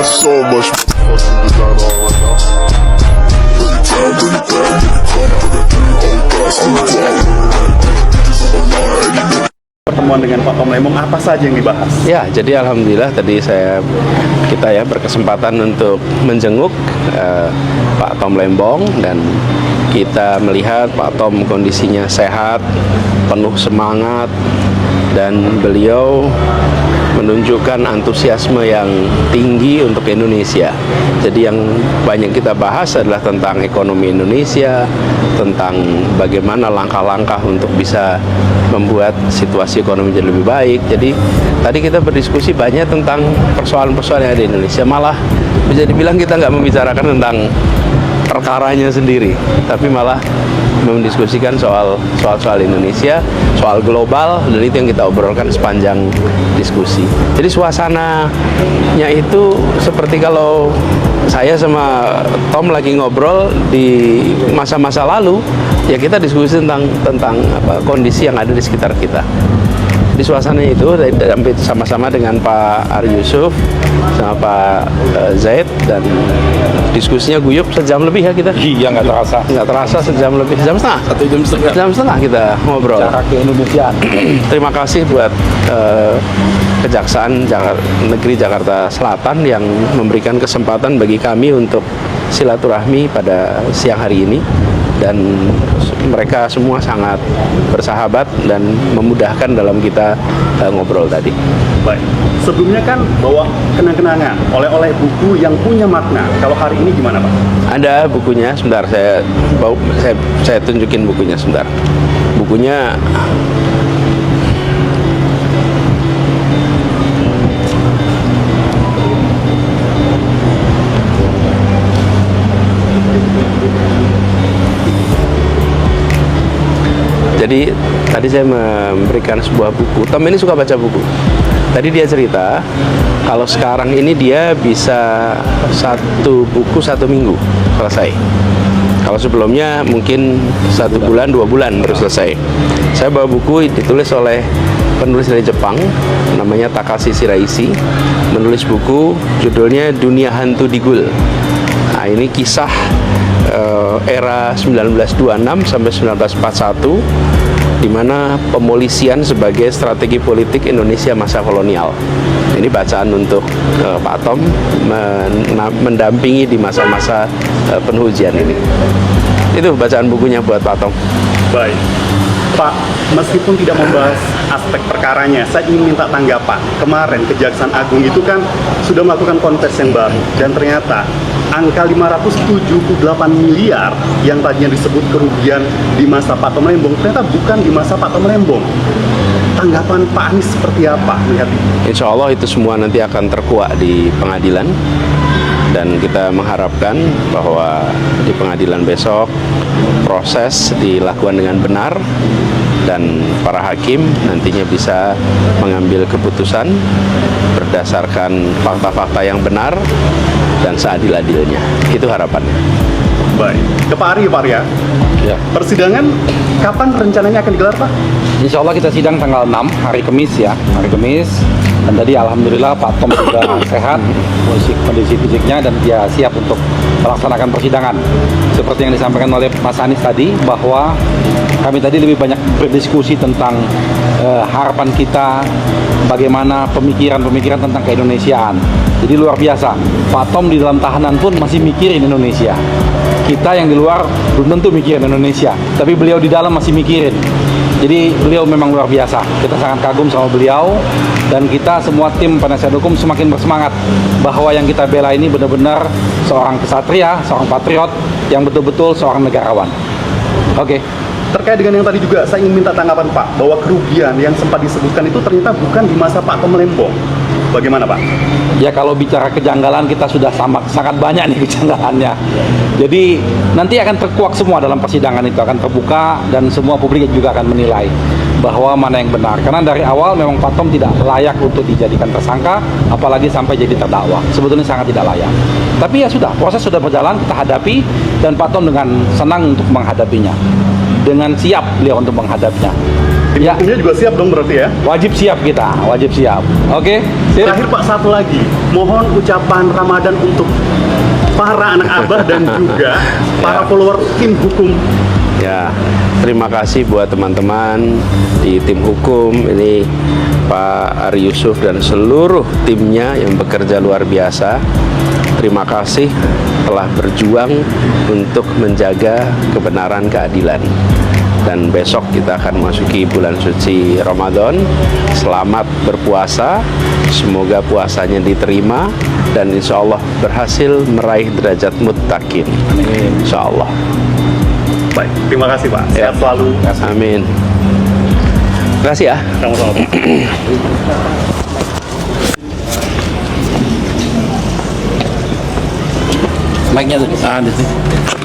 got so much fucking design on right now. Bring it down, Pertemuan dengan Pak Tom Lembong apa saja yang dibahas? Ya, jadi alhamdulillah tadi kita berkesempatan untuk menjenguk Pak Tom Lembong, dan kita melihat Pak Tom kondisinya sehat, penuh semangat, dan beliau menunjukkan antusiasme yang tinggi untuk Indonesia. Jadi yang banyak kita bahas adalah tentang ekonomi Indonesia, tentang bagaimana langkah-langkah untuk bisa membuat situasi ekonomi jadi lebih baik. Jadi tadi kita berdiskusi banyak tentang persoalan-persoalan yang ada di Indonesia. Malah bisa dibilang kita nggak membicarakan tentang perkaranya sendiri, tapi malah mendiskusikan soal Indonesia, soal global, dan itu yang kita obrolkan sepanjang diskusi. Jadi suasananya itu seperti kalau saya sama Tom lagi ngobrol di masa-masa lalu, ya kita diskusi tentang kondisi yang ada di sekitar kita. Di suasana itu hampir sama-sama dengan Pak Ari Yusuf sama Pak Zaid, dan diskusinya guyup sejam lebih ya kita. Iya, nggak terasa sejam lebih, jam setengah kita ngobrol. Cara ke Indonesia. Terima kasih buat Kejaksaan Negeri Jakarta Selatan yang memberikan kesempatan bagi kami untuk silaturahmi pada siang hari ini, dan mereka semua sangat bersahabat dan memudahkan dalam kita ngobrol tadi. Baik, sebelumnya kan bawa kenang-kenangan, oleh-oleh buku yang punya makna. Kalau hari ini gimana, Pak? Ada bukunya, sebentar saya tunjukin bukunya sebentar. Bukunya jadi tadi saya memberikan sebuah buku. Tom ini suka baca buku. Tadi dia cerita kalau sekarang ini dia bisa satu buku 1 minggu selesai. Kalau sebelumnya mungkin 1 bulan 2 bulan baru selesai. Saya bawa buku ditulis oleh penulis dari Jepang, namanya Takashi Shiraishi, menulis buku judulnya Dunia Hantu di Gul. Nah, ini kisah era 1926 sampai 1941, di mana pemolisian sebagai strategi politik Indonesia masa kolonial. Ini bacaan untuk Pak Tom mendampingi di masa-masa penuh ujian ini. Itu bacaan bukunya buat Pak Tom. Baik, Pak, meskipun tidak membahas aspek perkaranya, saya ingin minta tanggapan. Kemarin Kejaksaan Agung itu kan sudah melakukan konversi yang baru, dan ternyata angka 578 miliar yang tadinya disebut kerugian di masa Pak Tom Lembong ternyata bukan di masa Pak Tom Lembong. Tanggapan Pak Anies seperti apa melihat ini? Insya Allah itu semua nanti akan terkuak di pengadilan, dan kita mengharapkan bahwa di pengadilan besok proses dilakukan dengan benar, dan para hakim nantinya bisa mengambil keputusan berdasarkan fakta-fakta yang benar dan seadil-adilnya. Itu harapannya. Baik, ke Pak Ari, Pak ya. Ya. Persidangan kapan rencananya akan digelar, Pak? Insya Allah kita sidang tanggal 6, hari Kamis ya, hari Kamis. Dan tadi alhamdulillah Pak Tom sudah sehat, kondisi fisiknya, dan dia siap untuk melaksanakan persidangan. Seperti yang disampaikan oleh Mas Anies tadi, bahwa kami tadi lebih banyak berdiskusi tentang harapan kita, bagaimana pemikiran-pemikiran tentang keindonesiaan. Jadi luar biasa, Pak Tom di dalam tahanan pun masih mikirin Indonesia. Kita yang di luar belum tentu mikirin Indonesia, tapi beliau di dalam masih mikirin. Jadi beliau memang luar biasa. Kita sangat kagum sama beliau, dan kita semua tim penasihat hukum semakin bersemangat bahwa yang kita bela ini benar-benar seorang kesatria, seorang patriot yang betul-betul seorang negarawan. Oke. Terkait dengan yang tadi juga, saya ingin minta tanggapan Pak, bahwa kerugian yang sempat disebutkan itu ternyata bukan di masa Pak Tom Lembong. Bagaimana, Pak? Ya, kalau bicara kejanggalan, kita sudah sangat banyak nih kejanggalannya. Jadi nanti akan terkuak semua dalam persidangan, itu akan terbuka, dan semua publik juga akan menilai bahwa mana yang benar. Karena dari awal memang Pak Tom tidak layak untuk dijadikan tersangka, apalagi sampai jadi terdakwa. Sebetulnya sangat tidak layak. Tapi ya sudah, proses sudah berjalan, kita hadapi, dan Pak Tom dengan senang untuk menghadapinya. dengan siap beliau untuk menghadapnya. Tim Ya, hukumnya juga siap dong berarti ya. wajib siap kita, wajib siap. Oke, sip. Terakhir Pak, satu lagi, mohon ucapan Ramadan untuk para anak Abah dan juga para follower tim hukum. Ya, terima kasih buat teman-teman di tim hukum ini, Pak Ari Yusuf dan seluruh timnya yang bekerja luar biasa. Terima kasih telah berjuang untuk menjaga kebenaran keadilan. Dan besok kita akan masuki bulan suci Ramadan. Selamat berpuasa, semoga puasanya diterima dan insya Allah berhasil meraih derajat muttaqin. Insya Allah. Baik, terima kasih Pak. Ya. Sehat selalu. Amin. Terima kasih ya. Sama-sama Pak. Mic-nya tuh. Ah, di sini.